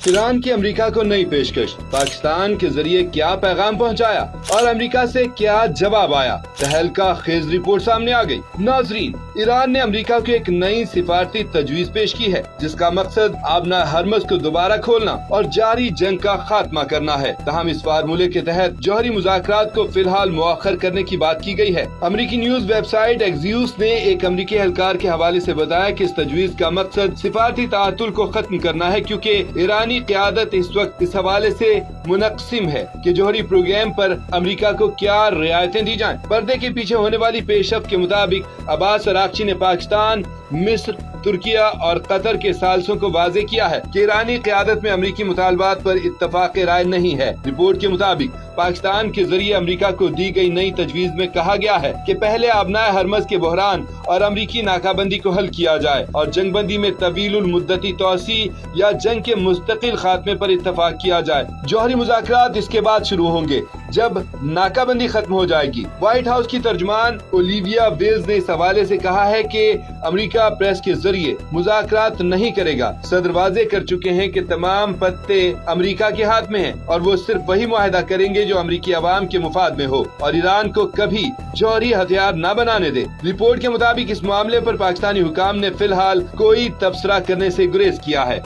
Iran की America को नई पेशकश, पाकिस्तान के जरिए क्या पैगाम पहुंचाया और अमेरिका से क्या जवाब आया। तहलका खेज रिपोर्ट सामने आ गई। नाजरीन, ईरान ने अमेरिका को एक नई सिफारती तजवीज पेश की है जिसका मकसद आबना हरमज को दोबारा खोलना और जारी जंग का खात्मा करना है। तहम इस फार्मूले के तहत जौहरी मुज़ाकरात को फिलहाल मुअख्खर करने की बात की गई है। अमेरिकी न्यूज वेबसाइट एक्सियोस ने एक अमेरिकी एहलकार के हवाले से बताया कि इस तजवीज का मकसद सिफारती तातुल को खत्म करना है, क्योंकि ईरानी क़यादत इस वक्त इस हवाले से मुनक़सिम है कि जौहरी प्रोग्राम पर अमेरिका को क्या रियायतें दी जाएं। पर्दे के पीछे होने वाली पेशरफ्त के मुताबिक अब्बास अराग़ची ने पाकिस्तान, मिस्र, तुर्किया और कतर के सालसों को वाज़ेह किया है कि ईरानी क़यादत में अमरीकी मुतालबात पर इत्तफ़ाक़ राय नहीं है। रिपोर्ट के मुताबिक पाकिस्तान के जरिए अमरीका को दी गई नई तजवीज़ में कहा गया है कि पहले आबनाए हरमज के बहरान और अमरीकी नाकाबंदी को हल किया जाए और जंगबंदी में तवीलुल मुद्दती तौसी या जंग के मुस्तकिल खात्मे पर इत्तफ़ाक़ किया जाए। जौहरी मुज़ाकरात इसके बाद शुरू होंगे जब नाकाबंदी खत्म हो जाएगी। व्हाइट हाउस की तर्जुमान ओलिविया वेल्स ने इस हवाले से कहा है कि अमेरिका प्रेस के जरिए मुज़ाकरात नहीं करेगा। सदर वाज़ेह कर चुके हैं कि तमाम पत्ते अमेरिका के हाथ में हैं और वो सिर्फ वही मुआहदा करेंगे जो अमेरिकी अवाम के मुफाद में हो और ईरान को कभी जौहरी हथियार न बनाने दे। रिपोर्ट के मुताबिक इस मामले पर पाकिस्तानी हुकाम ने फिलहाल कोई तबसरा करने से गुरेज किया है।